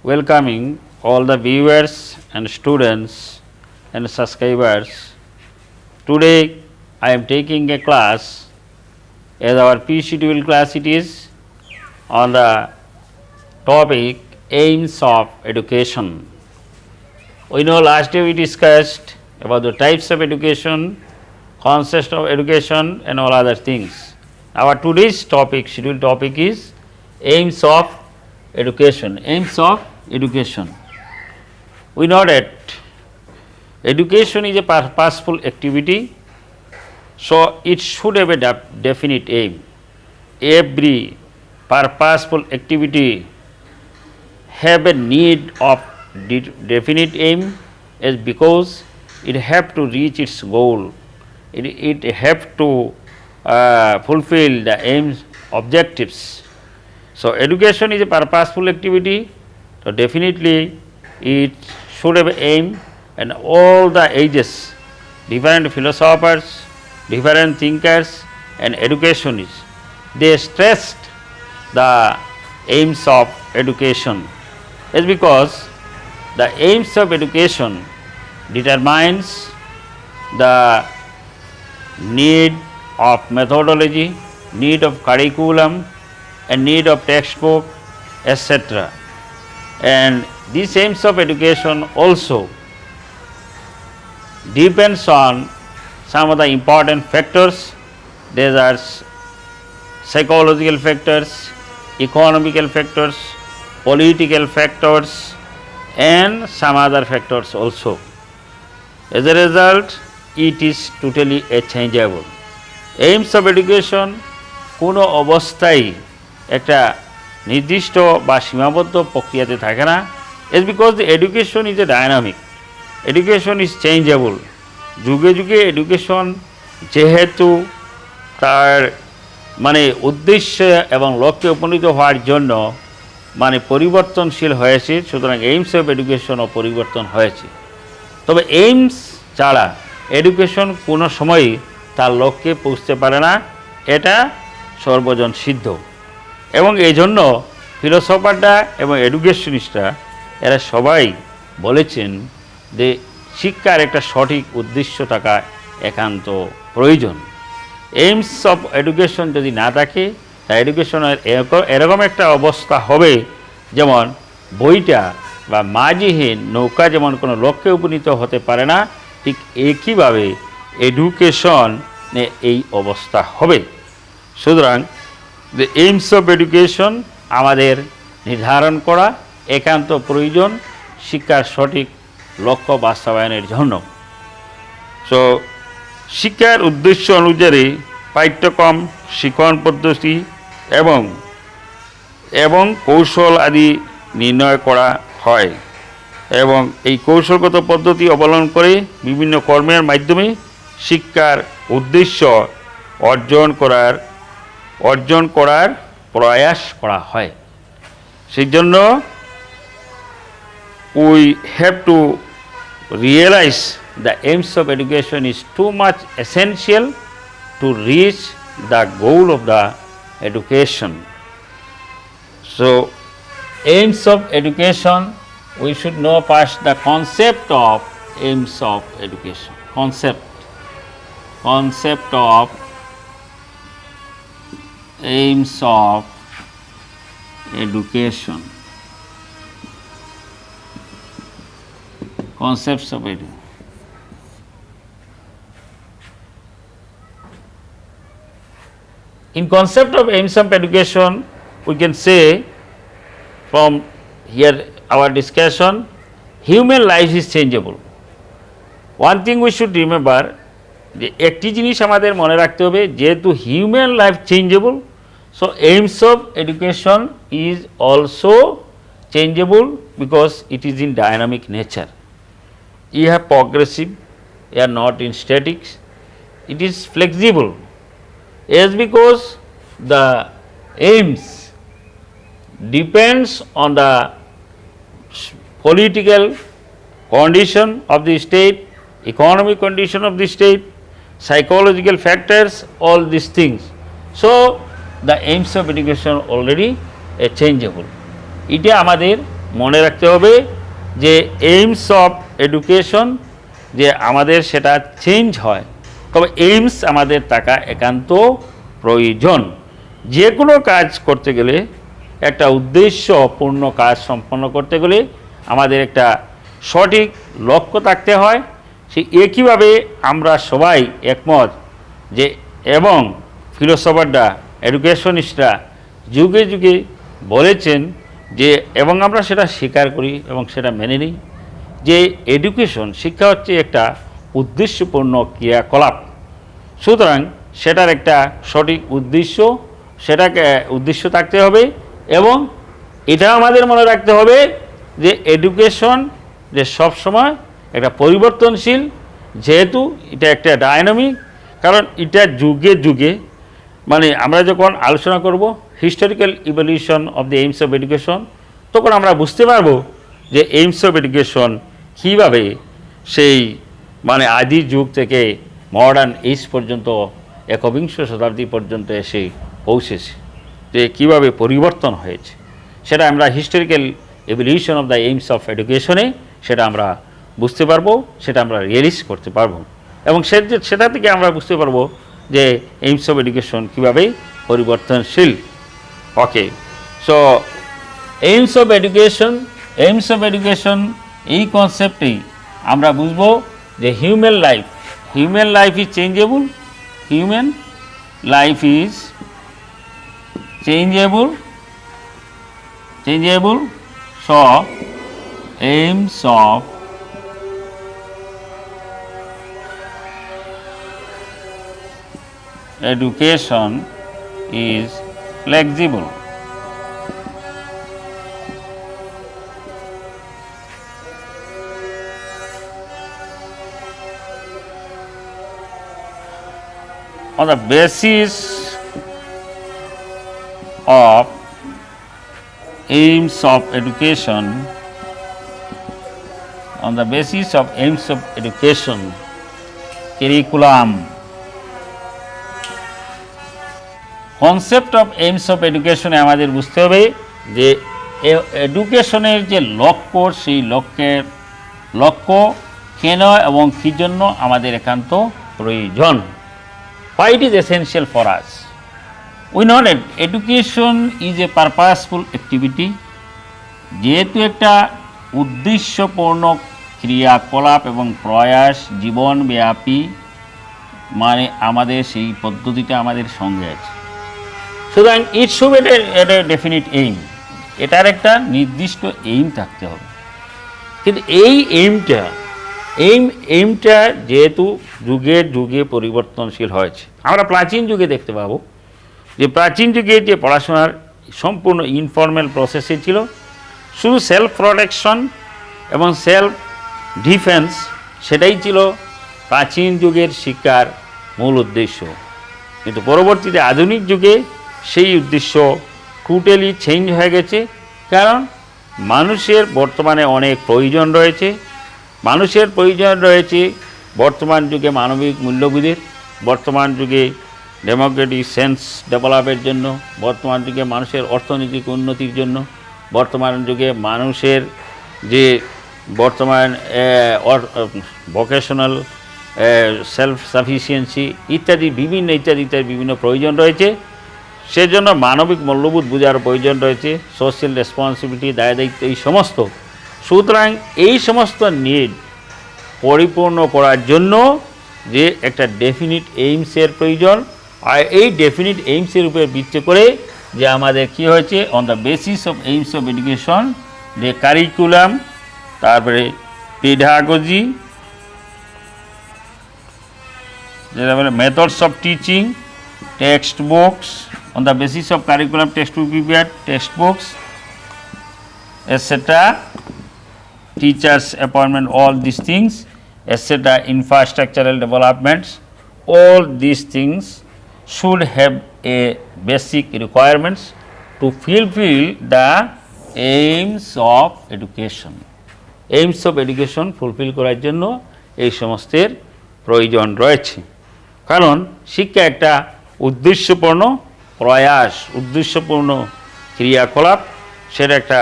welcoming all the viewers and students and subscribers. Today I am taking a class as our P-schedule class it is on the topic aims of education. We know last day we discussed about the types of education, concept of education and all other things. Our today's topic, scheduled topic is aims of education. Aims of education. We know that education is a purposeful activity, so it should have a definite aim. Every purposeful activity have a need of definite aim is because it have to reach its goal. It have to fulfill the aims, objectives. So education is a purposeful activity, so definitely it should have aim, and all the ages, different philosophers, different thinkers and educationists, they stressed the aims of education. It's because the aims of education determines the need of methodology, need of curriculum and need of textbook, etc. And these aims of education also depends on some of the important factors. There are psychological factors, economical factors, political factors and some other factors also. As a result, it is totally a changeable. Aims of education কোনো অবস্থায় একটা নির্দিষ্ট বা সীমাবদ্ধ প্রক্রিয়াতে থাকে না। It's because the education is a dynamic. Education is changeable. যুগে যুগে এডুকেশন যেহেতু তার মানে উদ্দেশ্য এবং লক্ষ্যে উপনীত হওয়ার জন্য মানে পরিবর্তনশীল হয়েছে, সুতরাং এইমস অফ এডুকেশনও পরিবর্তন হয়েছে। তবে এইমস ছাড়া এডুকেশন কোনো সময়ই তার লক্ষ্যে পৌঁছতে পারে না, এটা সর্বজন সিদ্ধ। এবং এই জন্য ফিলোসফাররা এবং এডুকেশনিস্টরা এরা সবাই বলেছেন যে শিক্ষার একটা সঠিক উদ্দেশ্য থাকা একান্ত প্রয়োজন। এইমস অফ এডুকেশন যদি না থাকে তা এডুকেশনের এরকম একটা অবস্থা হবে যেমন বইটা বা মাঝিহীন নৌকা যেমন কোনো লক্ষ্যে উপনীত হতে পারে না, ঠিক একইভাবে এডুকেশনে এই অবস্থা হবে। সুতরাং দ্য এইমস অফ এডুকেশন আমাদের নির্ধারণ করা একান্ত প্রয়োজন শিক্ষার সঠিক লক্ষ্য বাস্তবায়নের জন্য। সো শিক্ষার উদ্দেশ্য অনুযায়ী পাঠ্যক্রম, শিক্ষণ পদ্ধতি এবং কৌশল আদি নির্ণয় করা হয় এবং এই কৌশলগত পদ্ধতি অবলম্বন করে বিভিন্ন কর্মের মাধ্যমে শিক্ষার উদ্দেশ্য অর্জন করার প্রয়াস করা হয়। সেই জন্য we have to realize the aims of education is too much essential to reach the goal of the education. So aims of education, we should know first the concept of aims of education. Concept of aims of education. Concepts of education. In concept of aims of education, we can say from here our discussion, human life is changeable. One thing we should remember, যে একটি জিনিস আমাদের মনে রাখতে হবে, যেহেতু human life changeable, so AIIMS of education is also changeable because it is in dynamic nature. You have progressive, you are not in statics, it is flexible. Yes, because the aims depends on the political condition of the state, economic condition of the state, psychological factors, all these things. So the aims of education already changeable. এটা আমাদের মনে রাখতে হবে যে AIIMS of education যে আমাদের সেটা change হয়, তবে এইমস আমাদের থাকা একান্ত প্রয়োজন। যে কোনো কাজ করতে গেলে, একটা উদ্দেশ্যপূর্ণ কাজ সম্পন্ন করতে গেলে আমাদের একটা সঠিক লক্ষ্য থাকতে হয়। সেই একইভাবে আমরা সবাই একমত যে, এবং ফিলোসফাররা, এডুকেশনিস্টরা যুগে যুগে বলেছেন যে, এবং আমরা সেটা স্বীকার করি এবং সেটা মেনে নিই যে এডুকেশন, শিক্ষা হচ্ছে একটা উদ্দেশ্যপূর্ণ ক্রিয়াকলাপ। সুতরাং সেটার একটা সঠিক সেটাকে উদ্দেশ্য থাকতে হবে, এবং এটা আমাদের মনে রাখতে হবে যে এডুকেশন যে সবসময় একটা পরিবর্তনশীল, যেহেতু এটা একটা ডায়নামিক, কারণ এটা যুগে যুগে, মানে আমরা যখন আলোচনা করব historical evolution of the aims of education, তখন আমরা বুঝতে পারবো যে এইমস অফ এডুকেশন কীভাবে সেই মানে আদি যুগ থেকে মডার্ন এজ পর্যন্ত, একবিংশ শতাব্দী পর্যন্ত এসে পৌঁছেছে, যে কীভাবে পরিবর্তন হয়েছে, সেটা আমরা historical evolution of the aims of এডুকেশনে সেটা আমরা বুঝতে পারবো, সেটা আমরা রিয়েলাইজ করতে পারবো, এবং সেটা থেকে আমরা বুঝতে পারবো যে এইমস অফ এডুকেশন কীভাবে পরিবর্তনশীল। ওকে, সো এইমস অফ এডুকেশন এই কনসেপ্টেই আমরা বুঝবো যে human life is changeable, human life is changeable, so aims of education is flexible. On the basis of aims of education, curriculum, concept of aims of এডুকেশনে আমাদের বুঝতে হবে যে এডুকেশনের যে লক্ষ্য, সেই লক্ষ্য কেন এবং কী জন্য আমাদের একান্ত প্রয়োজন। Why it is essential for us? We know that education is a purposeful activity. যেহেতু একটা উদ্দেশ্যপূর্ণ ক্রিয়াকলাপ এবং প্রয়াস জীবনব্যাপী, মানে আমাদের সেই পদ্ধতিটা আমাদের সঙ্গে আছে। সুতরাং it should at A definite aim, এটার একটা নির্দিষ্ট এইম থাকতে হবে। কিন্তু এই এইমটা যেহেতু যুগে যুগে পরিবর্তনশীল হয়েছে, আমরা প্রাচীন যুগে দেখতে পাবো যে প্রাচীন যুগে যে পড়াশোনার সম্পূর্ণ ইনফর্মাল প্রসেসে ছিল, শুধু সেলফ প্রোটেকশন এবং সেলফ ডিফেন্স, সেটাই ছিল প্রাচীন যুগের শিক্ষার মূল উদ্দেশ্য। কিন্তু পরবর্তীতে আধুনিক যুগে সেই উদ্দেশ্য টোটালি চেঞ্জ হয়ে গেছে, কারণ মানুষের বর্তমানে অনেক প্রয়োজন রয়েছে। বর্তমান যুগে মানবিক মূল্যবোধের, বর্তমান যুগে ডেমোক্রেটিক সেন্স ডেভেলপের জন্য, বর্তমান যুগে মানুষের অর্থনৈতিক উন্নতির জন্য, বর্তমান যুগে মানুষের যে বর্তমান ভোকেশনাল সেলফ সাফিসিয়েন্সি ইত্যাদি বিভিন্ন প্রয়োজন রয়েছে। সেজন্য মানবিক মূল্যবোধ বোঝার প্রয়োজন রয়েছে, সোশ্যাল রেসপন্সিবিলিটি, দায়িত্ব, এই সমস্ত। সুতরাং এই সমস্ত নিড পরিপূর্ণ করার জন্য যে একটা ডেফিনিট এইমসের প্রয়োজন, আর এই ডেফিনিট এইমসের উপরে ভিত্তি করে যে আমাদের কি হয়েছে, on the basis of aims of education, যে কারিকুলাম, তারপরে পেডাগজি, যেটা বলে methods of teaching, text books, on the basis of curriculum textbook prepared, textbooks, etc., teachers appointment, all these things, etc., infrastructural developments, all these things should have a basic requirements to fulfill the aims of education. Aims of education fulfill করার জন্য এই সমস্তের প্রয়োজন রয়েছে, কারণ শিক্ষা একটা উদ্দেশ্যপূর্ণ প্রয়াস, উদ্দেশ্যপূর্ণ ক্রিয়াকলাপ, সেটা একটা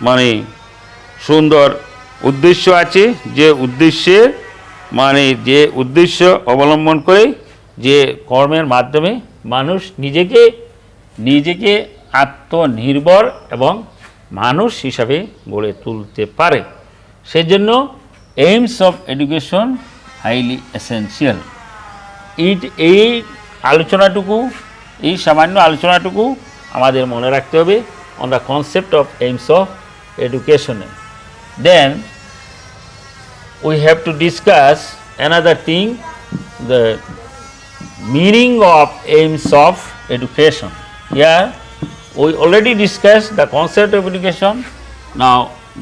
মানে সুন্দর উদ্দেশ্য আছে, যে উদ্দেশ্যে মানে যে উদ্দেশ্য অবলম্বন করে যে কর্মের মাধ্যমে মানুষ নিজেকে আত্মনির্ভর এবং মানুষ হিসাবে গড়ে তুলতে পারে। সেজন্য aims of education highly essential. এই আলোচনাটুকু, এই সামান্য আলোচনাটুকু আমাদের মনে রাখতে হবে on the concept of aims of education. Then we have to discuss another thing, the meaning of aims of education. Here we already discussed the concept of education. Now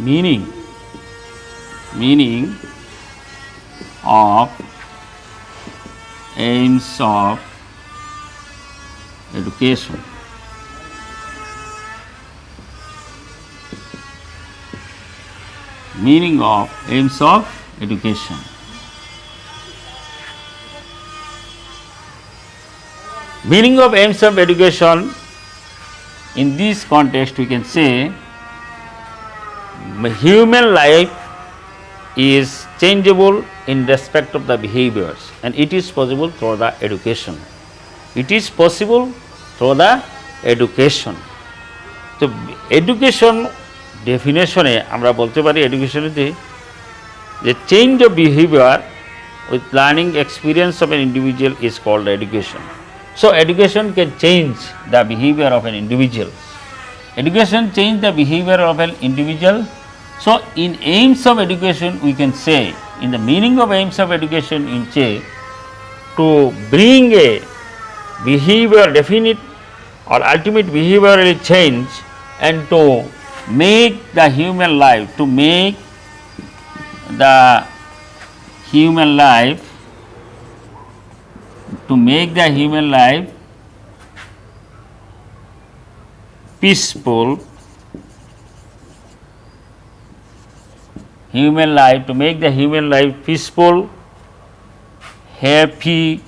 meaning of aims of education. Meaning of aims of education. Meaning of aims of education, in this context we can say human life is changeable in respect of the behaviors, and it is possible through the education. It is possible through the education. So education ডেফিনেশনে আমরা বলতে পারি এডুকেশনেতে যে change of behaviour with learning experience of an individual is called education. So education can change the behaviour of an individual. Education change the behavior of an individual. So in aims of education we can say, in the meaning of aims of education in say, to bring a behavior definite or ultimate behavioral change and to make the human life, to make the human life, to make the human life peaceful, human life, to make the human life peaceful, happy,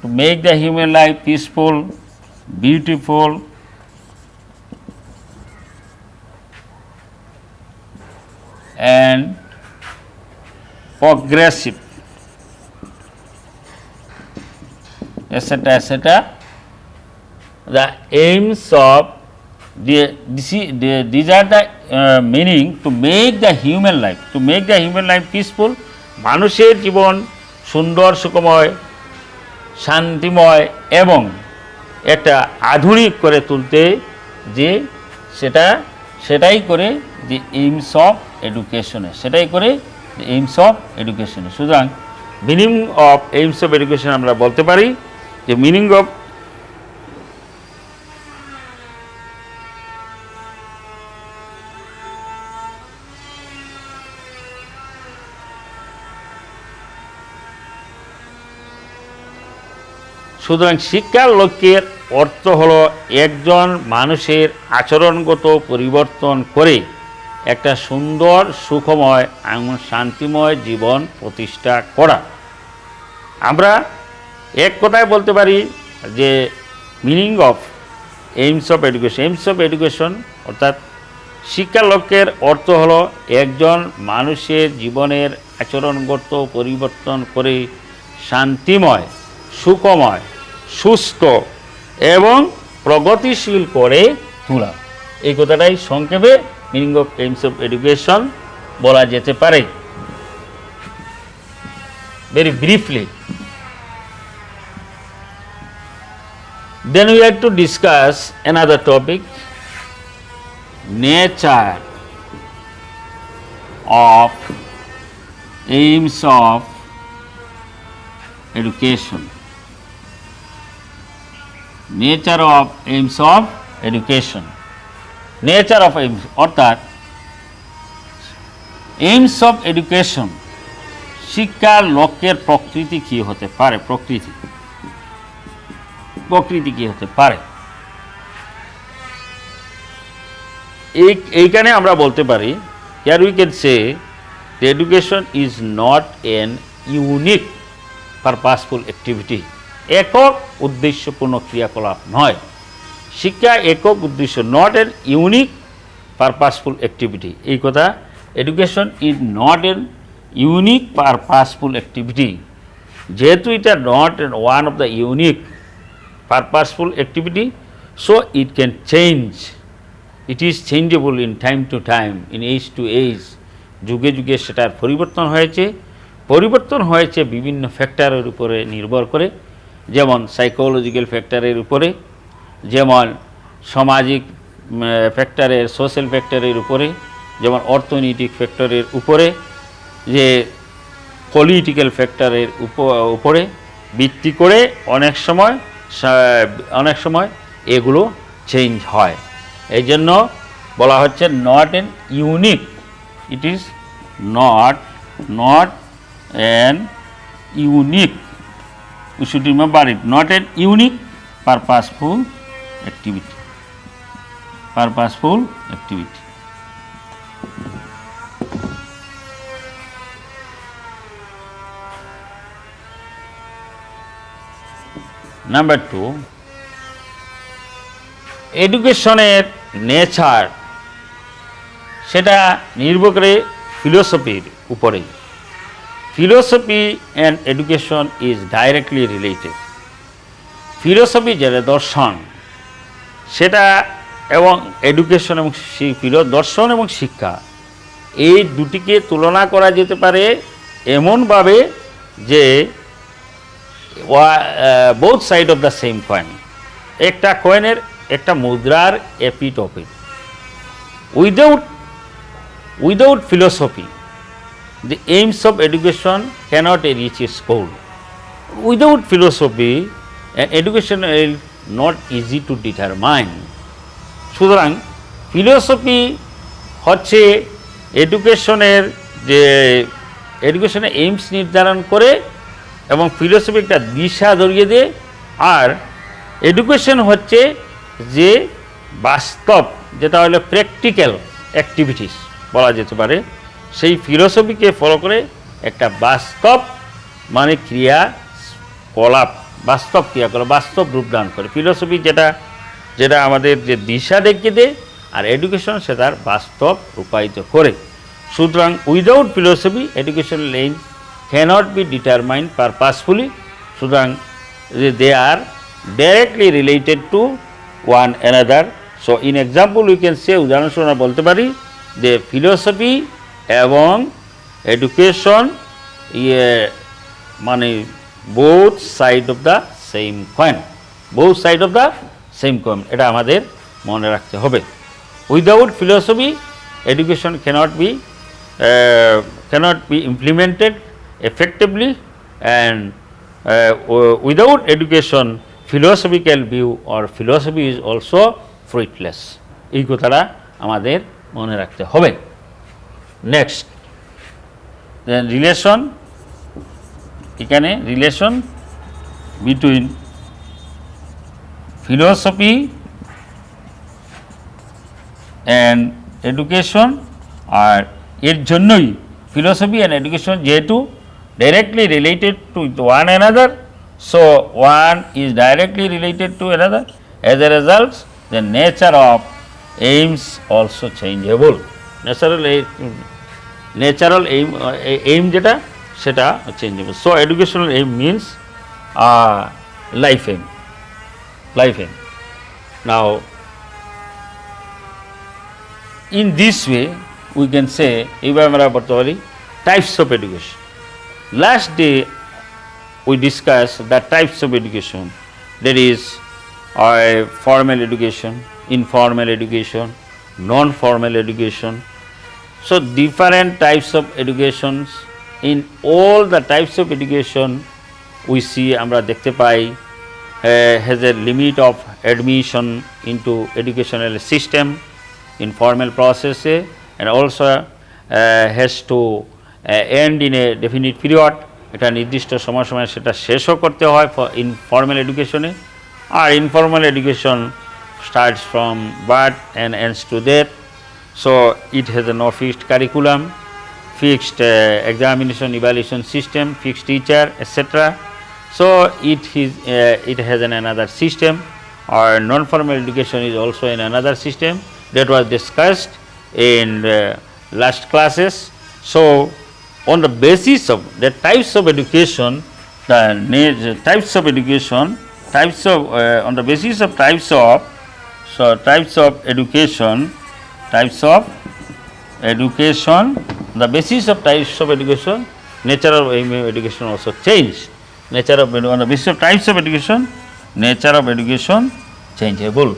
to make the human life peaceful, beautiful, and progressive, etc., etc. The aims of these are the meaning to make the human life, peaceful. মানুষের জীবন সুন্দর, সুখময়, শান্তিময় এবং একটা আধুনিক করে তুলতে যে সেটাই করে যে এইমস অফ এডুকেশনে, সুতরাং meaning of aims of education আমরা বলতে পারি যে মিনিং অফ সুতরাং শিক্ষার লক্ষ্যের অর্থ হলো একজন মানুষের আচরণগত পরিবর্তন করে একটা সুন্দর, সুখময় এবং শান্তিময় জীবন প্রতিষ্ঠা করা। আমরা এক কথায় বলতে পারি যে meaning of aims of education অর্থাৎ শিক্ষার লক্ষ্যের অর্থ হলো একজন মানুষের জীবনের আচরণগত পরিবর্তন করে শান্তিময়, সুখময়, সুস্থ এবং প্রগতিশীল করে তোলা। এই কথাটাই সংক্ষেপে meaning of aims of education বলা যেতে পারে, very briefly. Then we have to discuss another topic, nature of aims of education. Nature of aims of education. Nature of aims অর্থাৎ এইমস অফ এডুকেশন, শিক্ষার লক্ষ্যের প্রকৃতি কি হতে পারে, প্রকৃতি কি হতে পারে। এইখানে আমরা বলতে পারি, here we can say the education is not an unique purposeful activity. একক উদ্দেশ্যপূর্ণ ক্রিয়াকলাপ নয়। শিক্ষা একক উদ্দেশ্য, not an unique purposeful activity. এই কথা, education is not an unique purposeful activity. যেহেতু এটা not one of the unique purposeful activity, so it can change, it is changeable in time to time, in age to age, যুগে যুগে সেটার পরিবর্তন হয়েছে বিভিন্ন ফ্যাক্টরের উপরে নির্ভর করে, যেমন সাইকোলজিক্যাল ফ্যাক্টরের উপরে, যেমন সামাজিক ফ্যাক্টরের, সোশ্যাল ফ্যাক্টরের উপরে, যেমন অর্থনৈতিক ফ্যাক্টরের উপরে, যে পলিটিক্যাল ফ্যাক্টরের উপরে ভিত্তি করে অনেক সময় এগুলো চেঞ্জ হয়। এই জন্য বলা হচ্ছে not an unique, it is not an unique, we should remember it, not an unique purposeful activity. Number 2, এডুকেশনের নেচার সেটা নির্ভর করে ফিলোসফির উপরে। Philosophy and education is directly related. Philosophy যেটা দর্শন, সেটা এবং এডুকেশন এবং দর্শন এবং শিক্ষা, এই দুটিকে তুলনা করা যেতে পারে এমনভাবে যে both side of the same coin, একটা কয়েনের একটা মুদ্রার এপিট ওপিট। Without philosophy the aims of education cannot reach its goal. Without philosophy, education is not easy to determine. সুতরাং ফিলোসফি হচ্ছে এডুকেশনের এইমস নির্ধারণ করে এবং ফিলোসফি একটা দিশা ধরিয়ে দেয়। আর এডুকেশন হচ্ছে যে বাস্তব, যেটা হলো প্র্যাকটিক্যাল অ্যাক্টিভিটিস বলা যেতে পারে, সেই ফিলোসফিকে ফলো করে একটা বাস্তব মানে ক্রিয়াকলাপ, বাস্তব রূপদান করে। ফিলোসফি যেটা আমাদের যে দিশা দেখিয়ে দেয়, আর এডুকেশন সেটার বাস্তব রূপায়িত করে। সুতরাং without philosophy educational aim cannot be determined purposefully. সুতরাং they are directly related to one another. So in example we can say, উদাহরণস্বরূপ আমরা বলতে পারি যে ফিলোসফি এবং এডুকেশন মানে both side of the same coin, এটা আমাদের মনে রাখতে হবে। Without philosophy education cannot be implemented effectively, and without education philosophical view or philosophy is also fruitless. এই কথাটা আমাদের মনে রাখতে হবে। নেক্সট, দেন রিলেশন, এখানে relation between philosophy and education. আর এর জন্যই ফিলোসফি অ্যান্ড এডুকেশন যেহেতু directly related to one another, so one is directly related to another, as a result the nature of aims also changeable. Natural aim যেটা সেটা changeable. So educational aim means life aim. Now in this way we can say, এইভাবে আমরা বলতে পারি types of education. Last day we discussed the types of education, that is formal education, informal education, non-formal education. So different types of educations, in all the types of education we see, আমরা দেখতে পাই has a limit of admission into educational system in formal process, and also has to end in a definite period, এটা নির্দিষ্ট সময় সেটা শেষও করতে হয় informal এডুকেশনে। আর informal education starts from birth and ends to death. So it has a no fixed curriculum, fixed examination evaluation system, fixed teacher, etc. So it has another system. Or non-formal education is also in another system that was discussed in last classes. So, on the basis of the types of education, types of education, on the basis of types of education, the basis of types of education, nature of education also change. On the basis of types of education, nature of education changeable.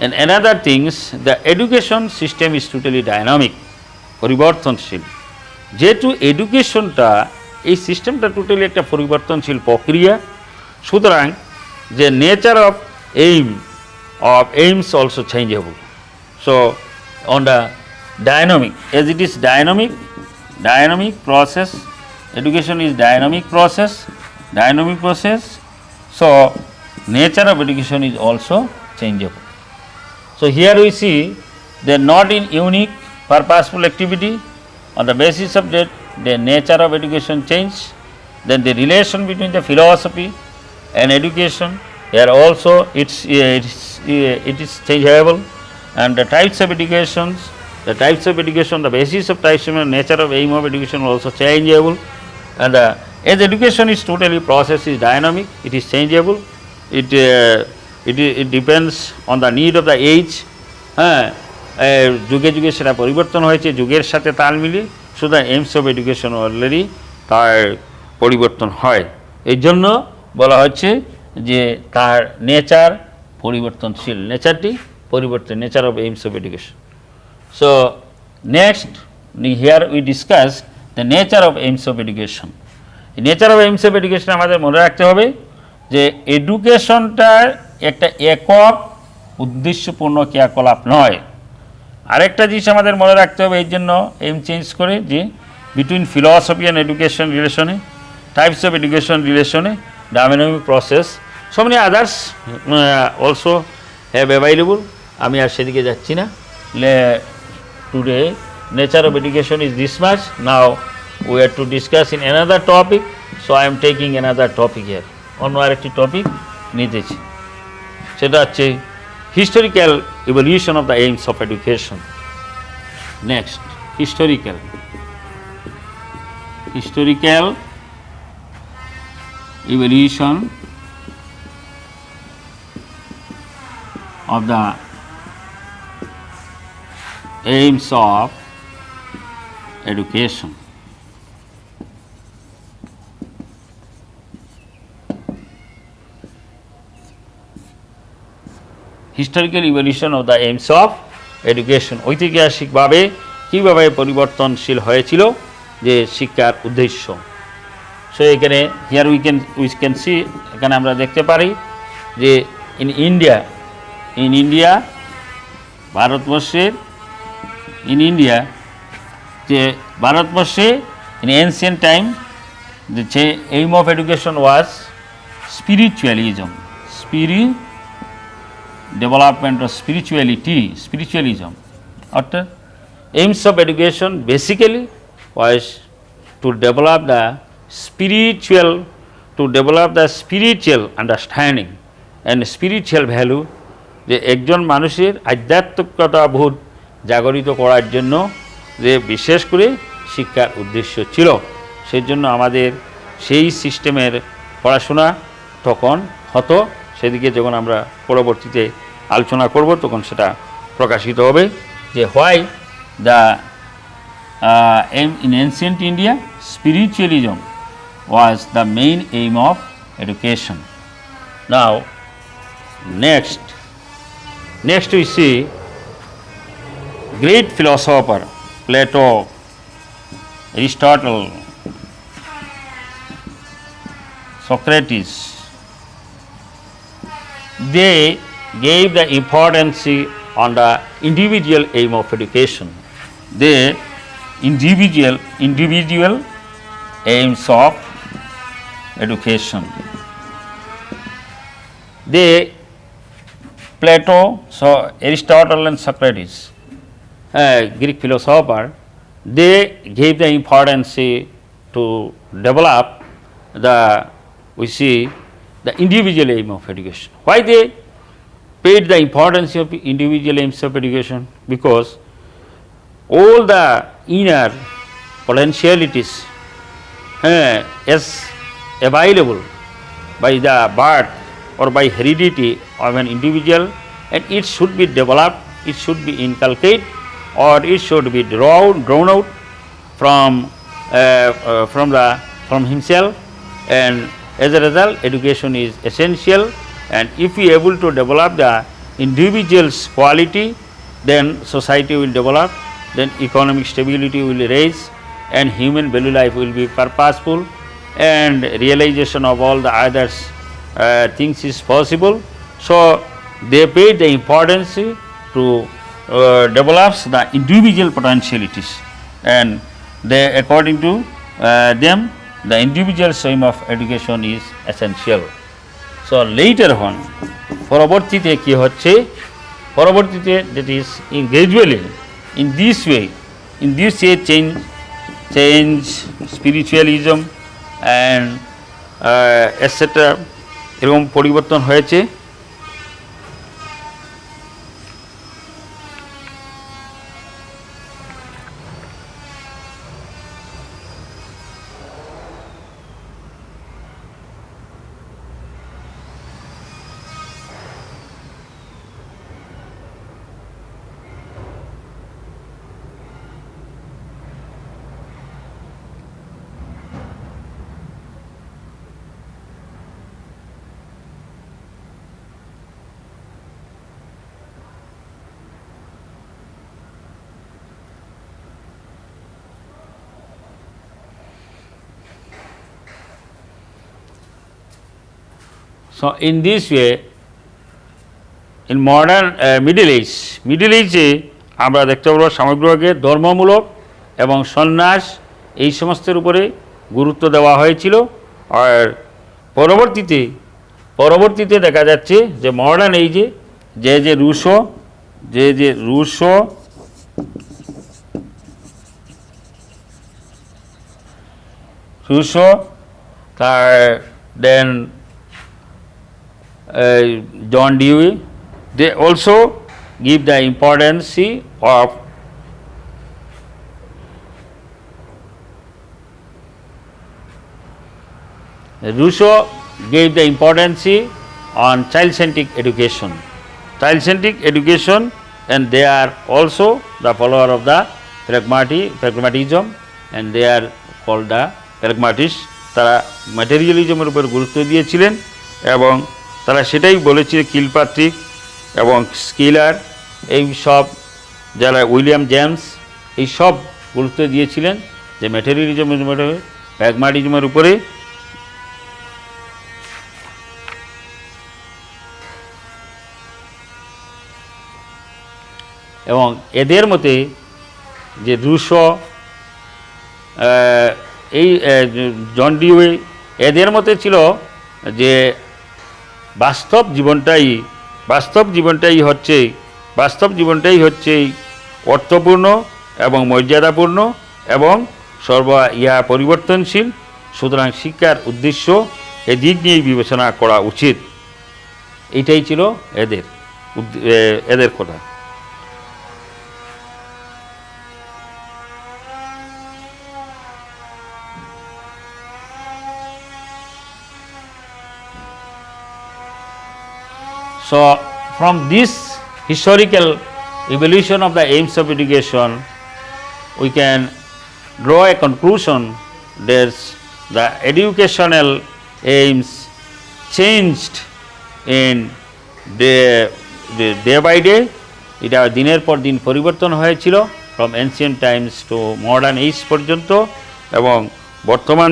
And another things, the education system is totally dynamic, পরিবর্তনশীল। যেহেতু এডুকেশনটা এই সিস্টেমটা totally একটা পরিবর্তনশীল প্রক্রিয়া, সুতরাং যে nature of aims also changeable. So on the dynamic, as it is dynamic process, education is dynamic process, so nature of education is also changeable. So here we see they are not in unique purposeful activity. On the basis of that, the nature of education change. Then the relation between the philosophy and education, here also it is changeable. And the types of educations, the basis of types of nature of aim of education also changeable. And as education is totally process is dynamic, it is changeable. It depends on the need of the age. যুগে যুগে সেটা পরিবর্তন হয়েছে, যুগের সাথে তাল মিলিয়ে, সুতরাং এইমস অফ এডুকেশন অলরেডি তার পরিবর্তন হয়। এই জন্য বলা হচ্ছে যে তার নেচার পরিবর্তনশীল, নেচারটি পরিবর্তন, nature of aims of education. So next here we discuss the nature of aims of education. Nature of aims of education আমাদের মনে রাখতে হবে যে এডুকেশনটার একটা একক উদ্দেশ্যপূর্ণ ক্রিয়াকলাপ নয়। আরেকটা জিনিস আমাদের মনে রাখতে হবে, এই জন্য এম চেঞ্জ করে যে বিটুইন ফিলসফি অ্যান্ড এডুকেশন রিলেশনে, টাইপস অফ এডুকেশন রিলেশনে, dynamic process, so many others also have available. আমি আর সেদিকে যাচ্ছি না। Today nature of education is this much. Now we have to discuss in another topic, so I am taking another topic here. অন্য আরেকটি topic নিতেছি, সেটা হচ্ছে historical evolution of the aims of education. Next, historical evolution of the aims of education. Historical evolution of the aims of education, ঐতিহাসিকভাবে কীভাবে পরিবর্তনশীল হয়েছিল যে শিক্ষার উদ্দেশ্য। সো এখানে হিয়ার উই ক্যান সি, এখানে আমরা দেখতে পারি যে ইন ইন্ডিয়া ভারতবর্ষের যে ভারতবর্ষে ইন এনসিয়েন্ট টাইম যে aim of education was spiritualism, development of spiritualism. After aims of education basically was to develop the spiritual understanding and spiritual value, যে একজন মানুষের আধ্যাত্মিকতা বোধ জাগরিত করার জন্য যে বিশেষ করে শিক্ষার উদ্দেশ্য ছিল। সেই জন্য আমাদের সেই সিস্টেমের পড়াশোনা তখন হতো, সেদিকে যখন আমরা পরবর্তীতে আলোচনা করব তখন সেটা প্রকাশিত হবে যে why the aim in ancient India spiritualism was the main aim of education. Now next we see great philosopher Plato, Aristotle, Socrates. They gave the importance on the individual aim of education, the individual aims of education. They, Plato, so Aristotle and Socrates, Greek philosopher, they gave the importance to develop the individual aim of education. Why they paid the importance of individual aims of education, because all the inner potentialities is available by the birth or by heredity of an individual, and it should be developed, it should be inculcated, or it should be drawn out from himself, and as a result education is essential. And if we are able to develop the individual's quality, then society will develop, then economic stability will rise, and human value life will be purposeful, and realization of all the others things is possible. So they paid the importance to develop the individual potentialities, and they, according to them, the individual aim of education is essential. So later on, পরবর্তীতে কি হচ্ছে, পরবর্তীতে that is in gradually in this way change spiritualism and etc. এরকম পরিবর্তন হয়েছে। So in this way, in modern middle age আমরা দেখতে পাবো সামগ্রিকভাবে ধর্মমূলক এবং সন্ন্যাস এই সমস্তের উপরে গুরুত্ব দেওয়া হয়েছিল। আর পরবর্তীতে দেখা যাচ্ছে যে মডার্ন এইজে রুশো তার দেন John Dewey, they also give the importance of Rousseau gave the importance on child-centric education, and they are also the follower of the pragmatism, and they are called the pragmatists. তারা ম্যাটেরিয়ালিজমের উপর গুরুত্ব দিয়েছিলেন এবং তারা সেটাই বলেছিল। কিলপাত্রিক এবং স্কিলার এই সব যারা উইলিয়াম জেমস এই সব গুরুত্ব দিয়েছিলেন যে ম্যাটেরিয়ালিজমের প্র্যাগমাটিজমের উপরে। এবং এদের মতে যে রুশো এই জন ডিউই এদের মতে ছিল যে বাস্তব জীবনটাই হচ্ছে অর্থপূর্ণ এবং মর্যাদাপূর্ণ এবং ইহা পরিবর্তনশীল। সুতরাং শিক্ষার উদ্দেশ্য এদিক নিয়েই বিবেচনা করা উচিত। এটাই ছিল এদের কথা। So from this historical evolution of the aims of education, we can draw a conclusion that the educational aims changed in day by day. এটা দিনের পর দিন পরিবর্তন হয়েছিল from ancient times to modern age পর্যন্ত। এবং বর্তমান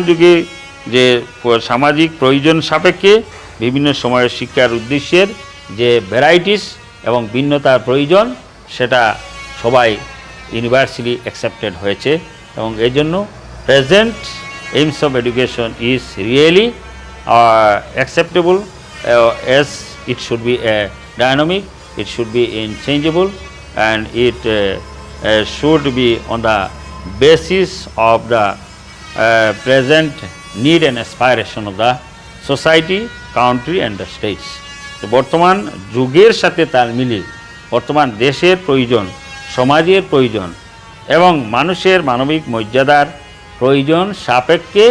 যুগে যে সামাজিক প্রয়োজন সাপেক্ষে বিভিন্ন সময়ের শিক্ষার উদ্দেশ্যের যে ভ্যারাইটিস এবং ভিন্নতার প্রয়োজন সেটা সবাই ইউনিভার্সালি অ্যাকসেপ্টেড হয়েছে। এবং এই জন্য present AIIMS of education is really acceptable, as it should be dynamic, it should be inchangeable, and it should be on the basis of the present need and aspiration of the society, country and the states. বর্তমান যুগের সাথে তাল মিলিয়ে বর্তমান দেশের প্রয়োজন, সমাজের প্রয়োজন এবং মানুষের মানবিক মর্যাদার প্রয়োজন সাপেক্ষে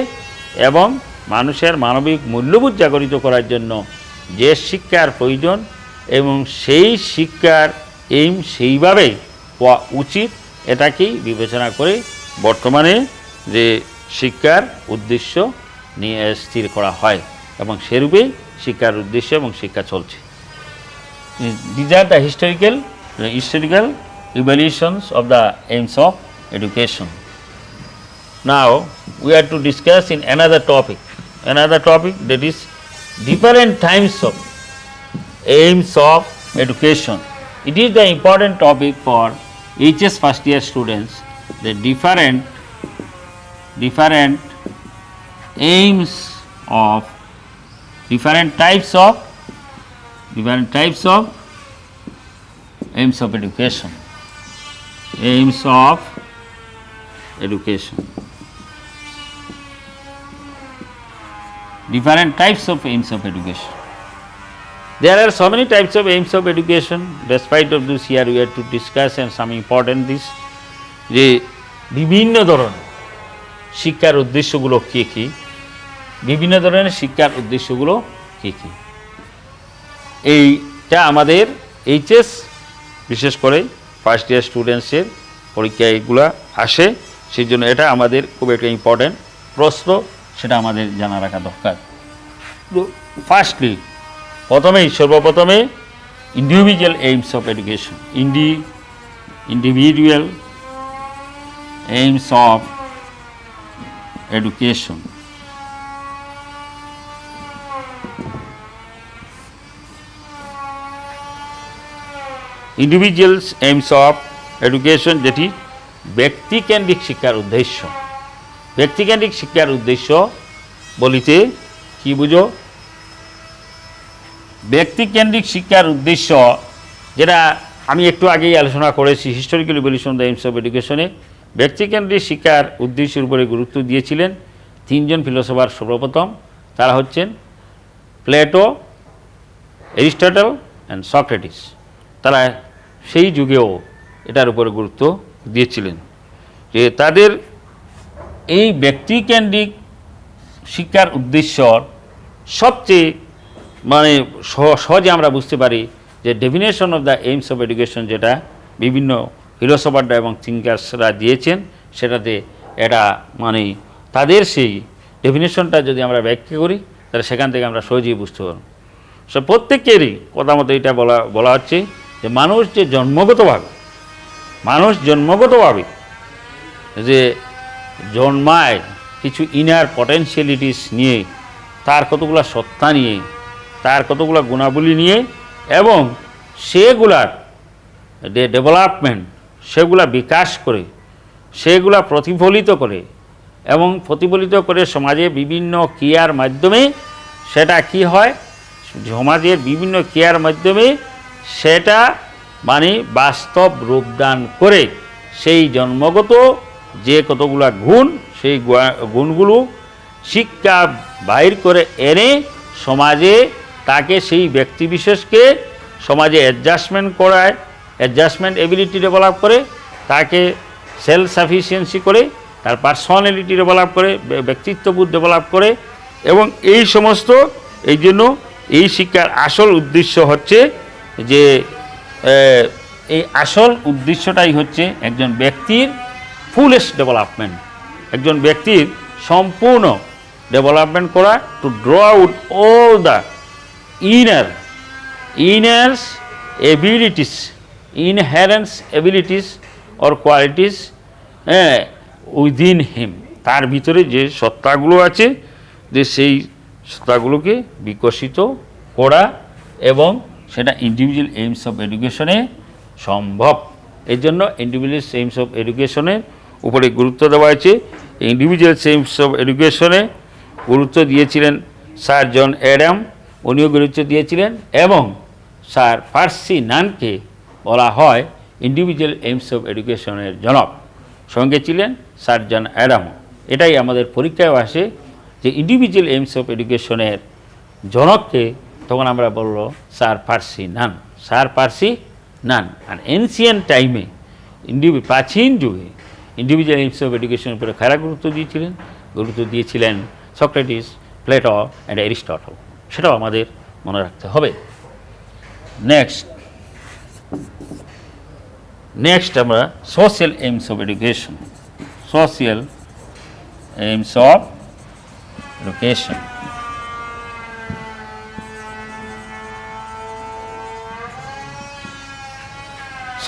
এবং মানুষের মানবিক মূল্যবোধ জাগরিত করার জন্য যে শিক্ষার প্রয়োজন এবং সেই শিক্ষার এইম সেইভাবেই হওয়া উচিত, এটাকেই বিবেচনা করে বর্তমানে যে শিক্ষার উদ্দেশ্য নিয়ে স্থির করা হয় এবং সেরূপেই শিক্ষার উদ্দেশ্য এবং শিক্ষা চলছে। These are the historical evaluations of the aims of education. Now we are to discuss in another topic that is different types of aims of education. It is the important topic for HS first year students, the different aims of different types of aims of education. Aims of education. Different types of aims of education. There are so many types of aims of education. Despite of this, here we have to discuss and some important this যে বিভিন্ন ধরনের শিক্ষার উদ্দেশ্যগুলো কী কী, বিভিন্ন ধরনের শিক্ষার উদ্দেশ্যগুলো কী কী, এইটা আমাদের HS বিশেষ করে ফার্স্ট ইয়ার স্টুডেন্টসের পরীক্ষায় এগুলো আসে, সেই জন্য এটা আমাদের খুব একটা ইম্পর্ট্যান্ট প্রশ্ন, সেটা আমাদের জানা রাখা দরকার। ফার্স্টলি সর্বপ্রথমে individual AIIMS of education, individual aims of education. Individuals aims of education যেটি ব্যক্তিকেন্দ্রিক শিক্ষার উদ্দেশ্য। ব্যক্তিকেন্দ্রিক শিক্ষার উদ্দেশ্য বলিতে কি বুঝো? ব্যক্তিকেন্দ্রিক শিক্ষার উদ্দেশ্য যেটা আমি একটু আগেই আলোচনা করেছি, historical evolution the aims of এডুকেশনে ব্যক্তিকেন্দ্রিক শিক্ষার উদ্দেশ্যের উপরে গুরুত্ব দিয়েছিলেন তিনজন ফিলোসফার। সর্বপ্রথম তারা হচ্ছেন প্লেটো, অ্যারিস্টটল অ্যান্ড সক্রেটিস। তারা সেই যুগেও এটার উপরে গুরুত্ব দিয়েছিলেন যে তাদের এই ব্যক্তিকেন্দ্রিক শিক্ষার উদ্দেশ্যর সবচেয়ে সহজে আমরা বুঝতে পারি যে definition of the aims of education যেটা বিভিন্ন ফিলোসফাররা এবং থিঙ্কার্সরা দিয়েছেন, সেটাতে এটা তাদের সেই ডেফিনেশনটা যদি আমরা ব্যাখ্যা করি তাহলে সেখান থেকে আমরা সহজেই বুঝতে পারব। সো প্রত্যেকেরই কথা মতো এটা বলা হচ্ছে যে মানুষ জন্মগতভাবে যে জন্মায় কিছু ইনার পটেনশিয়ালিটিস নিয়ে, তার কতগুলো সত্তা নিয়ে, তার কতগুলো গুণাবলী নিয়ে এবং সেগুলার ডেভেলপমেন্ট, সেগুলা বিকাশ করে, সেগুলা প্রতিফলিত করে এবং প্রতিফলিত করে সমাজে বিভিন্ন ক্রিয়ার মাধ্যমে সেটা কি হয়, সমাজের বিভিন্ন ক্রিয়ার মাধ্যমে সেটা বাস্তব রূপদান করে সেই জন্মগত যে কতগুলা গুণ, সেই গুণগুলো শিক্ষা বাইর করে এনে সমাজে তাকে সেই ব্যক্তিবিশেষকে সমাজে অ্যাডজাস্টমেন্ট এবিলিটি ডেভেলপ করে, তাকে সেলফ সাফিসিয়েন্সি করে, তার পার্সোনালিটি ডেভেলপ করে, ব্যক্তিত্ববোধ ডেভেলপ করে এবং এই সমস্ত। এই জন্য এই শিক্ষার আসল উদ্দেশ্য হচ্ছে যে এই আসল উদ্দেশ্যটাই হচ্ছে একজন ব্যক্তির ফুলেস্ট ডেভেলপমেন্ট, একজন ব্যক্তির সম্পূর্ণ ডেভেলপমেন্ট করা, to draw out all the inner abilities, inherence abilities or qualities within him, তার ভিতরে যে সত্তাগুলো আছে যে সেই সত্তাগুলোকে বিকশিত করা এবং সেটা ইন্ডিভিজুয়াল এইমস অফ এডুকেশনে সম্ভব। এই জন্য ইন্ডিভিজুয়াল এইমস অফ এডুকেশনের উপরে গুরুত্ব দেওয়া হয়েছে। ইন্ডিভিজুয়াল এইমস অফ এডুকেশনে গুরুত্ব দিয়েছিলেন স্যার জন অ্যাডাম, উনিও গুরুত্ব দিয়েছিলেন এবং স্যার পার্সি নানকে বলা হয় ইন্ডিভিজুয়াল এইমস অফ এডুকেশনের জনক, সঙ্গে ছিলেন স্যার জন অ্যাডামও। এটাই আমাদের পরীক্ষায় আসে যে ইন্ডিভিজুয়াল এইমস অফ এডুকেশনের জনককে তখন আমরা বললো স্যার পার্সি নান, স্যার পার্সি নান। আর এনসিয়েন্ট টাইমে প্রাচীন যুগে ইন্ডিভিজুয়াল এইমস অফ এডুকেশনের উপরে খারা গুরুত্ব দিয়েছিলেন সক্রেটিস, প্লেটো অ্যান্ড অ্যারিস্টটল। সেটাও আমাদের মনে রাখতে হবে। নেক্সট আমরা social aims of education. Social aims of education.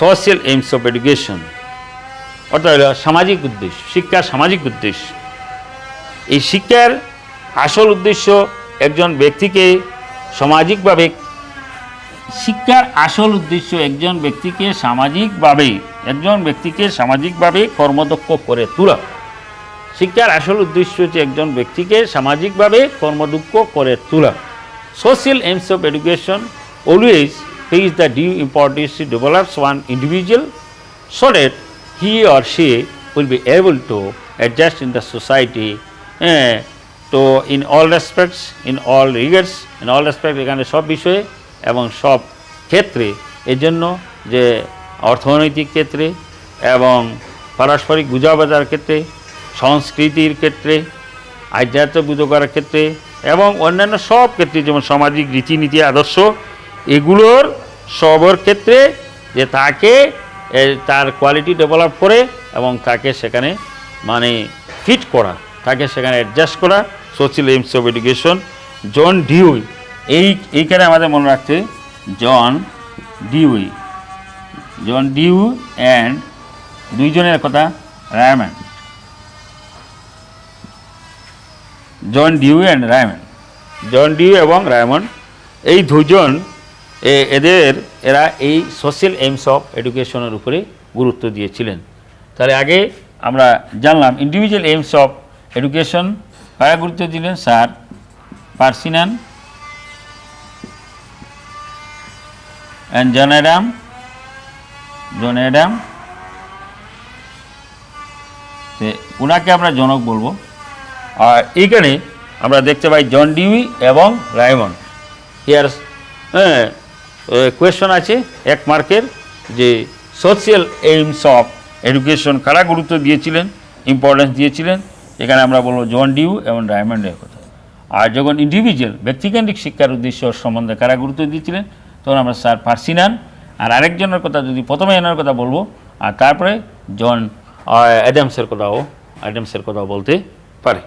Social aims of education অর্থাৎ হলো সামাজিক উদ্দেশ্য, শিক্ষার সামাজিক উদ্দেশ্য। এই শিক্ষার আসল উদ্দেশ্য একজন ব্যক্তিকে সামাজিকভাবে, শিক্ষার আসল উদ্দেশ্য একজন ব্যক্তিকে সামাজিকভাবে কর্মদক্ষ করে তোলা। শিক্ষার আসল উদ্দেশ্য হচ্ছে একজন ব্যক্তিকে সামাজিকভাবে কর্মদক্ষ করে তোলা। Social aims of education always pays the due importance to develop one individual so that he or she will be able to adjust in the society to in all respects, in all regards, in all respects এখানে সব বিষয়ে এবং সব ক্ষেত্রে, এর জন্য যে অর্থনৈতিক ক্ষেত্রে এবং পারস্পরিক বোঝাপড়ার ক্ষেত্রে, সংস্কৃতির ক্ষেত্রে, আধ্যাত্মিক বুঝ করার ক্ষেত্রে এবং অন্যান্য সব ক্ষেত্রে, যেমন সামাজিক রীতিনীতি আদর্শ, এগুলোর সবর ক্ষেত্রে যে তাকে তার কোয়ালিটি ডেভেলপ করে এবং তাকে সেখানে মানে ফিট করা, তাকে সেখানে অ্যাডজাস্ট করা। Social aims of education. John Dewey, এইখানে আমাদের মনে রাখতে জন ডিউই অ্যান্ড দুইজনের কথা Rayman, John Dewey and Rayman, John Dewey এবং রায়মন্ড, এই দুজন এরা এই সোশ্যাল এইমস অফ এডুকেশনের উপরে গুরুত্ব দিয়েছিলেন। তাহলে আগে আমরা জানলাম ইন্ডিভিজুয়াল এইমস অফ এডুকেশন কারা গুরুত্ব দিলেন, Sir Percy Nunn and John Adam, ওনাকে আমরা জনক বলবো। আর এইখানে আমরা দেখতে পাই জন ডিউই এবং রায়মন্ড। হিয়ার কোয়েশ্চন আছে 1 মার্কের যে সোশ্যাল এইমস অফ এডুকেশন কারা গুরুত্ব দিয়েছিলেন, ইম্পর্টেন্স দিয়েছিলেন। এখানে আমরা বলবো জন ডিউ এবং রায়মন্ডের কথা। আর যখন ইন্ডিভিজুয়াল ব্যক্তিকেন্দ্রিক শিক্ষার উদ্দেশ্য সম্বন্ধে কারা গুরুত্ব দিয়েছিলেন, তখন আমরা স্যার পার্সি নান। আর আরেকজনের কথা যদি প্রথমে এনার কথা বলবো, আর তারপরে জন অ্যাডামসের কথাও বলতে পারে।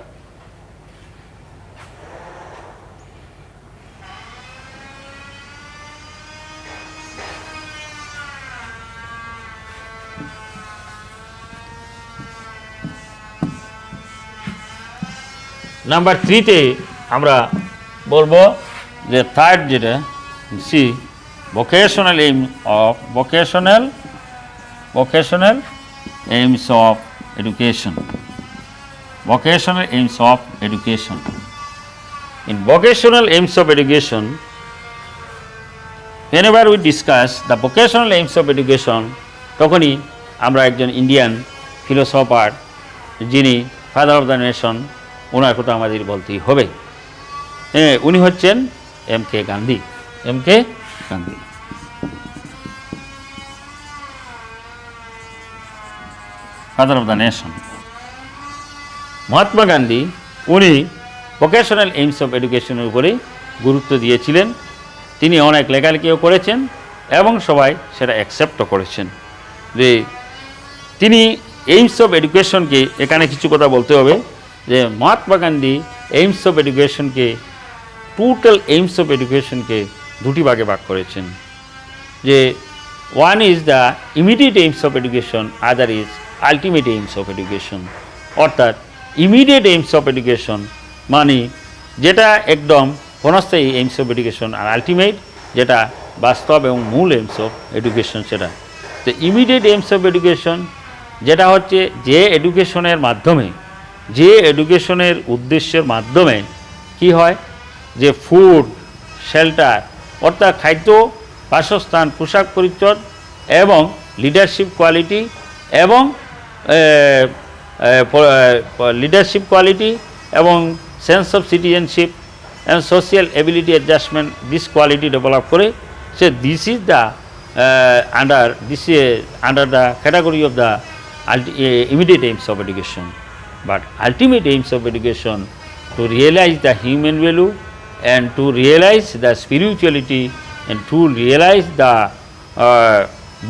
নাম্বার 3-তে আমরা বলবো যে থার্ড যেটা সি vocational aims of education. Vocational aims of education. In vocational aims of education, whenever we discuss the vocational aims of education, তখনই আমরা একজন ইন্ডিয়ান ফিলোসফার যিনি ফাদার অফ দ্য নেশন, ওনার কথা আমাদের বলতেই হবে। উনি হচ্ছেন MK. Gandhi. Father of the nation. Mahatma Gandhi উনি ভোকেশনাল এইমস অফ এডুকেশনের উপরে গুরুত্ব দিয়েছিলেন। তিনি অনেক লেখালেখিও করেছেন এবং সবাই সেটা অ্যাকসেপ্টও করেছেন যে তিনি এইমস অফ এডুকেশনকে, এখানে কিছু কথা বলতে হবে যে মহাত্মা গান্ধী এইমস অফ এডুকেশনকে, টোটাল এইমস অফ এডুকেশনকে দুটি ভাগে ভাগ করেছেন। যে one is the immediate aims of education, other is ultimate aims of education. অর্থাৎ ইমিডিয়েট এইমস অফ এডুকেশন মানে যেটা একদম ক্ষণস্থায়ী এইমস অফ এডুকেশন, আর আলটিমেট যেটা বাস্তব এবং মূল এইমস অফ এডুকেশন সেটা। তো ইমিডিয়েট এইমস অফ এডুকেশন যেটা হচ্ছে যে এডুকেশনের মাধ্যমে, যে এডুকেশনের উদ্দেশ্যের মাধ্যমে কি হয় যে ফুড, শেল্টার অর্থাৎ খাদ্য, বাসস্থান, পোশাক পরিচ্ছদ এবং লিডারশিপ কোয়ালিটি এবং sense of citizenship and social ability adjustment, this quality develop করে. So this is the under the category of the immediate aims of education. But ultimate aims of education to realize the human value and to realize the spirituality and to realize the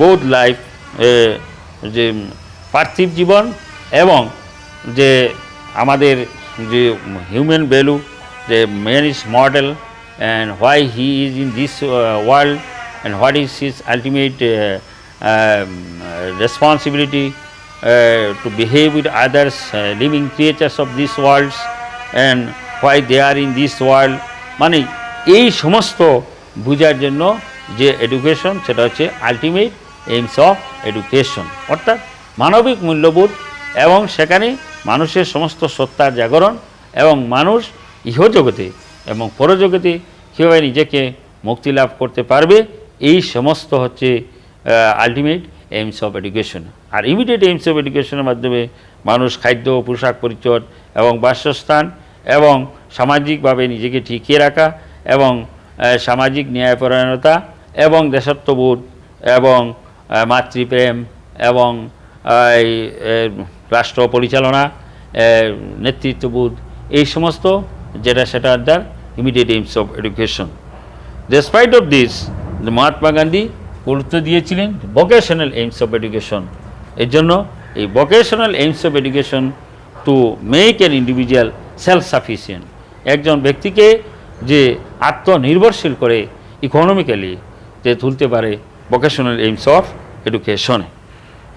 both life যে পার্থিব জীবন এবং যে আমাদের যে human value, যে man is mortal and why he is in this world and what is his ultimate responsibility to behave with others, living creatures of this world, and why they are in this world. মানে এই সমস্ত বোঝার জন্য যে education, সেটা হচ্ছে ultimate aims of education, অর্থাৎ মানবিক মূল্যবোধ এবং সেখানে মানুষের সমস্ত সত্তার জাগরণ এবং মানুষ ইহজগতে এবং পরজগতে কীভাবে নিজেকে মুক্তি লাভ করতে পারবে, এই সমস্ত হচ্ছে আলটিমেট এইমস অফ এডুকেশন। আর ইমিডিয়েট এইমস অফ এডুকেশনের মাধ্যমে মানুষ খাদ্য, পোশাক পরিচ্ছদ এবং বাসস্থান এবং সামাজিকভাবে নিজেকে টিকিয়ে রাখা এবং সামাজিক ন্যায়পরায়ণতা এবং দেশাত্মবোধ এবং মাতৃপ্রেম এবং রাষ্ট্র পরিচালনা, নেতৃত্ববোধ, এই সমস্ত যেটা সেটা the immediate aims of education. Despite of this, Mahatma Gandhi গুরুত্ব দিয়েছিলেন ভোকেশনাল এইমস অফ এডুকেশন। এর জন্য এই vocational aims of education to make an individual self sufficient, একজন ব্যক্তিকে যে আত্মনির্ভরশীল করে ইকোনমিক্যালি যে তুলতে পারে, ভোকেশনাল এইমস অফ এডুকেশনে।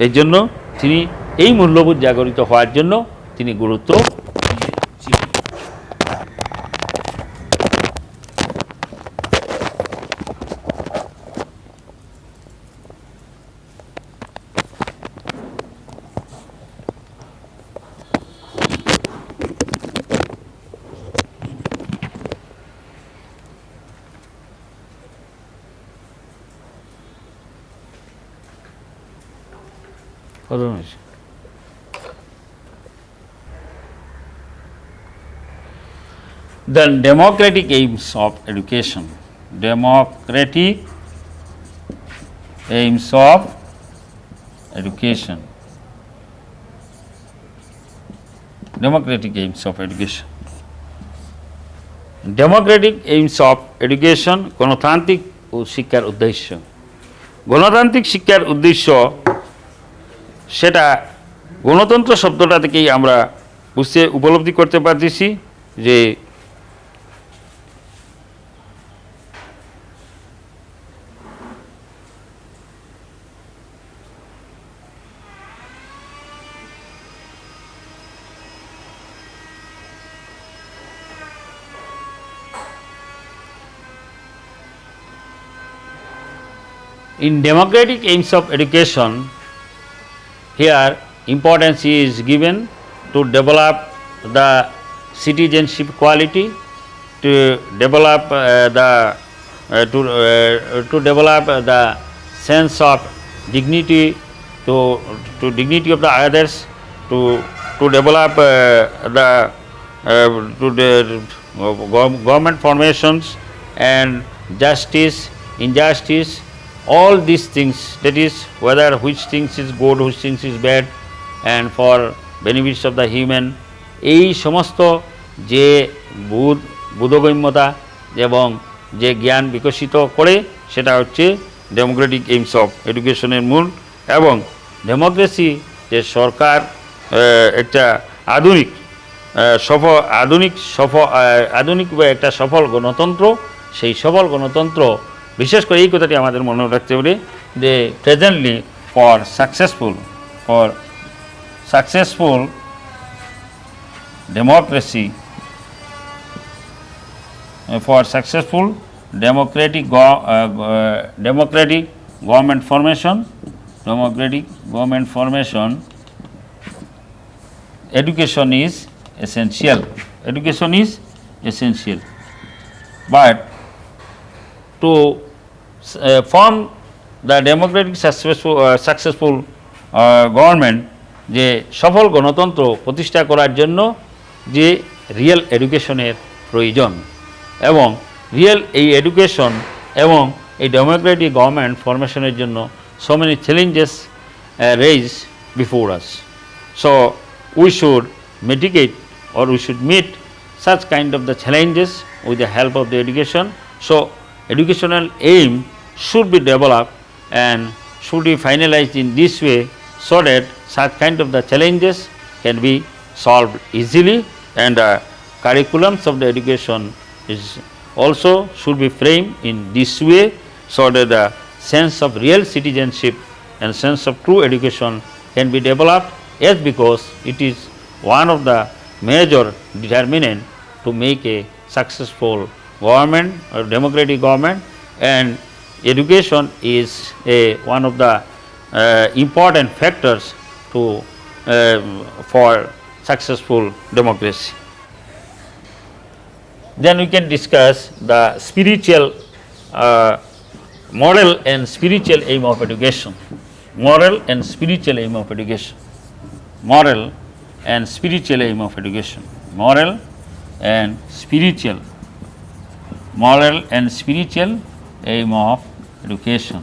এর জন্য তিনি এই মূল্যবোধ জাগরিত হওয়ার জন্য তিনি গুরুত্ব দিয়েছিলেন। The democratic aims of education. Democratic aims of education. Democratic aims of education. Democratic aims of education গণতান্ত্রিক শিক্ষার উদ্দেশ্য। গণতান্ত্রিক শিক্ষার উদ্দেশ্য সেটা গণতন্ত্র শব্দটা থেকেই আমরা উপলব্ধি করতে পারতেছি যে in democratic aims of education, here importance is given to develop the citizenship quality, to develop to develop the sense of dignity, to dignity of the others, to develop government formations and justice, injustice, all these things, that is whether which things is good, which things is bad, and for benefits of the human, এই সমস্ত যে বোধগম্যতা এবং যে জ্ঞান বিকশিত করে, সেটা হচ্ছে ডেমোক্রেটিক এইমস অফ এডুকেশনের মূল। এবং ডেমোক্রেসি যে সরকার একটা আধুনিক একটা সফল গণতন্ত্র, সেই সফল গণতন্ত্র বিশেষ করে এই কথাটি আমাদের মনে রাখতে হবে যে presently for successful democracy, for successful democratic government formation, education is essential. But to form the democratic successful government, যে সফল গণতন্ত্র প্রতিষ্ঠা করার জন্য যে রিয়েল এডুকেশনের প্রয়োজন, এবং রিয়েল এই এডুকেশন এবং এই ডেমোক্রেটিক গভর্নমেন্ট ফরমেশনের জন্য so many challenges raised before us. So we should mitigate or we should meet such kind of the challenges with the help of the education. So educational aim should be developed and should be finalized in this way so that such kind of the challenges can be solved easily, and the curriculums of the education is also should be framed in this way so that the sense of real citizenship and sense of true education can be developed, yes, because it is one of the major determinant to make a successful government or democratic government, and education is one of the important factors to for successful democracy. Then we can discuss the spiritual moral and spiritual aim of education. Moral and spiritual aim of education. Moral and spiritual aim of education. Moral and spiritual. Moral and spiritual aim of education.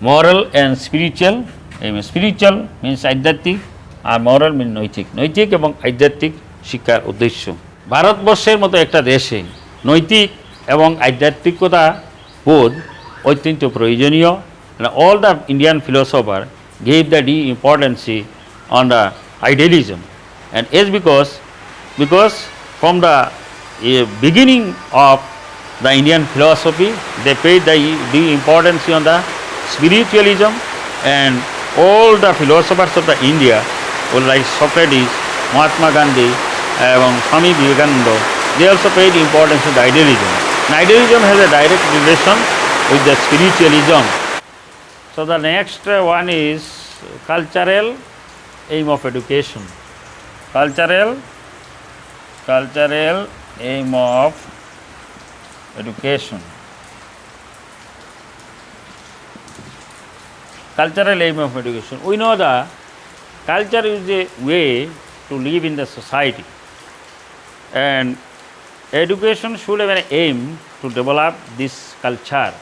Moral and spiritual aim. Spiritual means আধ্যাত্মিক আর moral means নৈতিক। নৈতিক এবং আধ্যাত্মিক শিক্ষার উদ্দেশ্য। ভারতবর্ষের মতো একটা দেশে নৈতিক এবং আধ্যাত্মিকতা বোধ অত্যন্ত প্রয়োজনীয়। All the Indian philosopher gave the due importance on the idealism, and it's because from the beginning of the Indian philosophy they paid the due importance on the spiritualism, and all the philosophers of the India like Socrates, Mahatma Gandhi এবং Swami Vivekananda, they also paid importance to the idealism. And idealism has a direct relation with the spiritualism. So the next one is cultural aim of education. Cultural aim of education. Cultural aim of education. We know that culture is a way to live in the society, and education should have an aim to develop this culture,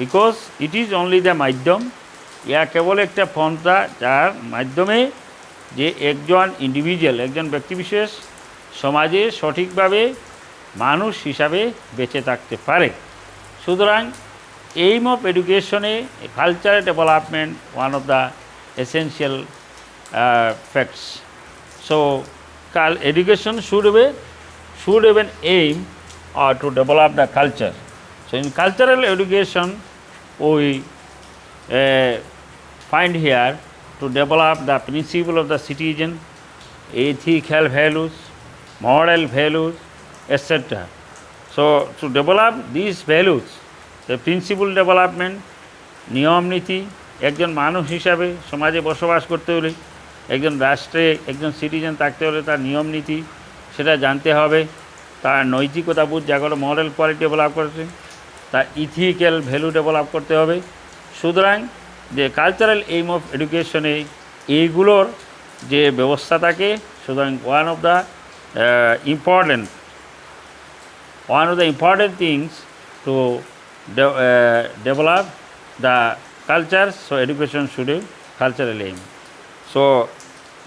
because it is only the মাধ্যম, ইয়া কেবল একটা পন্থা যার মাধ্যমে যে একজন individual, একজন ব্যক্তিবিশেষ সমাজে সঠিকভাবে মানুষ হিসাবে বেঁচে থাকতে পারে। সুতরাং aim of education is cultural development, one of the essential facts. So education should have an aim to develop the culture. So in cultural education we find here to develop the principle of the citizen, ethical values, moral values, etc. So to develop these values, the principle development, নিয়ম নীতি, একজন মানুষ হিসাবে সমাজে বসবাস করতে হলে, একজন রাষ্ট্রে একজন সিটিজেন থাকতে হলে তার নিয়ম নীতি সেটা জানতে হবে, তার নৈতিকতা বোধ জাগরণ, মরাল কোয়ালিটি ডেভেলপ করতে, তার ইথিক্যাল ভ্যালু ডেভেলপ করতে হবে। সুতরাং যে কালচারাল এইম অফ এডুকেশনে এইগুলোর যে ব্যবস্থা থাকে, সুতরাং one of the important things to develop the cultures, so education should have cultural aim. So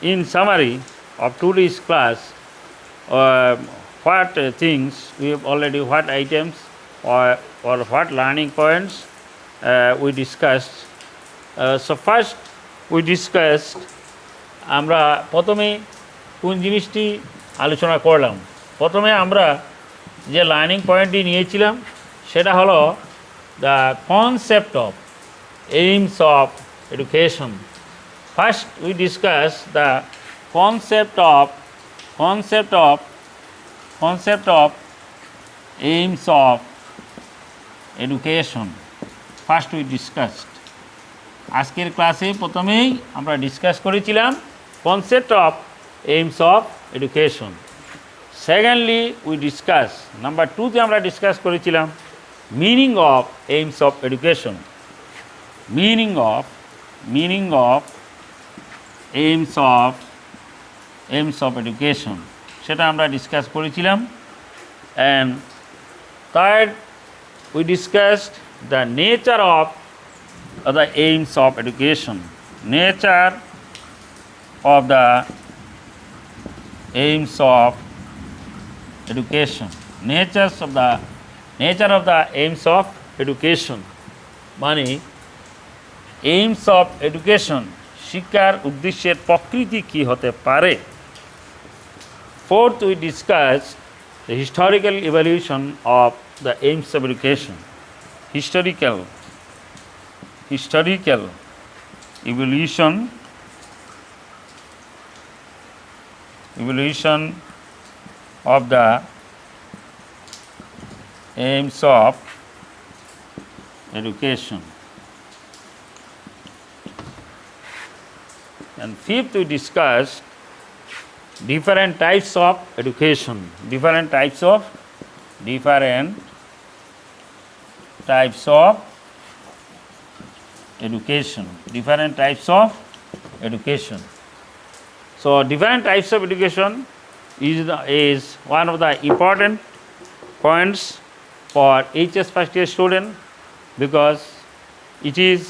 in summary of today's class, what things we have already, what items or what learning points we discussed. So first we discussed, আমরা প্রথমে কোন জিনিসটি আলোচনা করলাম। প্রথমে আমরা যে learning পয়েন্টটি নিয়েছিলাম সেটা হলো the concept of aims of education. First we discussed the concept of aims of education. First we discussed, আজকের ক্লাসে প্রথমেই আমরা ডিসকাস করেছিলাম concept of aims of education. Secondly we discussed, number 2 তে আমরা ডিসকাস করেছিলাম meaning of aims of education. Meaning of aims of education সেটা আমরা ডিসকাস করেছিলাম and third we discussed the nature of the aims of education nature of the aims of education nature of the aims of education মানে aims of education শিক্ষার উদ্দেশ্যের প্রকৃতি কি হতে পারে fourth we discussed the historical evolution of the aims of education historical evolution of the aims of education and fifth we discussed different types of education different types of education so different types of education is one of the important points for HS first year student because it is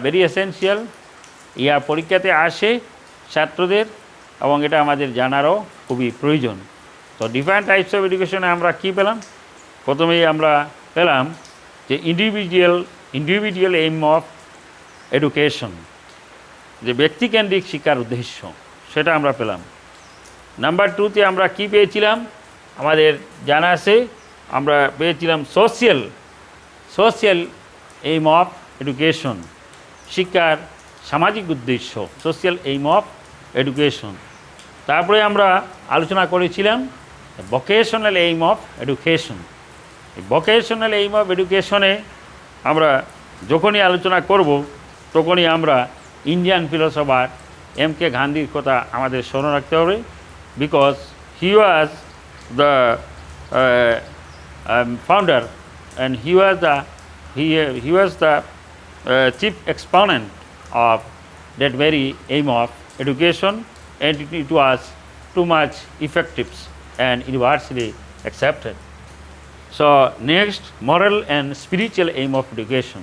very essential ইয়া পরীক্ষাতে আসে ছাত্রদের এবং এটা আমাদের জানারও খুবই প্রয়োজন তো different types of এডুকেশনে আমরা কি পেলাম প্রথমেই আমরা পেলাম যে ইন্ডিভিজুয়াল এইম অফ এডুকেশন যে ব্যক্তিকেন্দ্রিক শিক্ষার উদ্দেশ্য সেটা আমরা পেলাম নাম্বার টুতে আমরা কি পেয়েছিলাম আমাদের জানা আছে আমরা পেয়েছিলাম সোশিয়াল এইম অফ এডুকেশন শিক্ষার সামাজিক উদ্দেশ্য সোশিয়াল এইম অফ এডুকেশন তারপরে আমরা আলোচনা করেছিলাম vocational aim of education vocational aim of এডুকেশনে আমরা যখনই আলোচনা করব তখনই আমরা ইন্ডিয়ান ফিলোসফার MK গান্ধীর কথা আমাদের স্মরণ রাখতে হবে because he was the founder and he was the chief exponent of that very aim of education and it was too much effective and universally accepted. So next, moral and spiritual aim of education.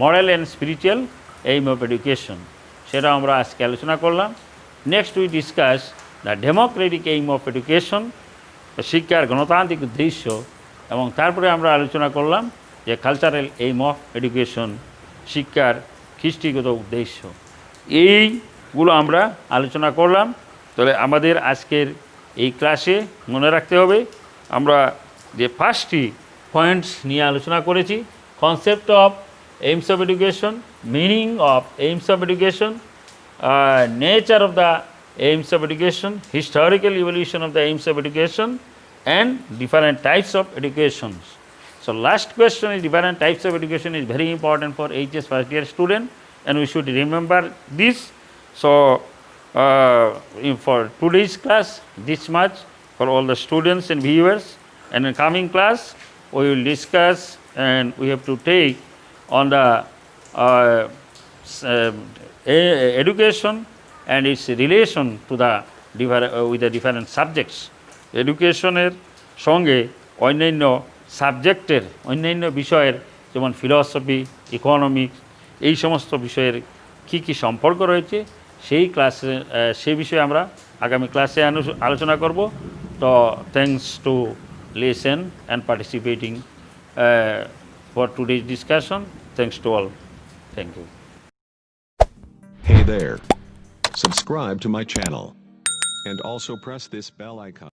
Moral and spiritual aim of education. সেটা আমরা আজকে আলোচনা করলাম next we discuss the Democratic aim of education শিক্ষার গণতান্ত্রিক উদ্দেশ্য এবং তারপরে আমরা আলোচনা করলাম যে কালচারাল এইম অফ এডুকেশন শিক্ষার কৃষ্টিগত উদ্দেশ্য এইগুলো আমরা আলোচনা করলাম তাহলে আমাদের আজকের এই ক্লাসে মনে রাখতে হবে আমরা যে 5টি পয়েন্টস নিয়ে আলোচনা করেছি concept of aims of education meaning of aims of education nature of the aims of education historical evolution of the aims of education and different types of educations. So last question is different types of education is very important for HS first year student and we should remember this. So for today's class this much for all the students and viewers and in coming class we will discuss and we have to take on the education and its relation to the with the different subjects. এডুকেশনের সঙ্গে অন্যান্য সাবজেক্টের অন্যান্য বিষয়ের যেমন philosophy economics এই সমস্ত বিষয়ের কী কী সম্পর্ক রয়েছে সেই ক্লাসে সেই বিষয়ে আমরা আগামী ক্লাসে আলোচনা করব তো thanks to listen and participating for today's discussion thanks to all thank you Hey there. Subscribe to my channel and also press this bell icon.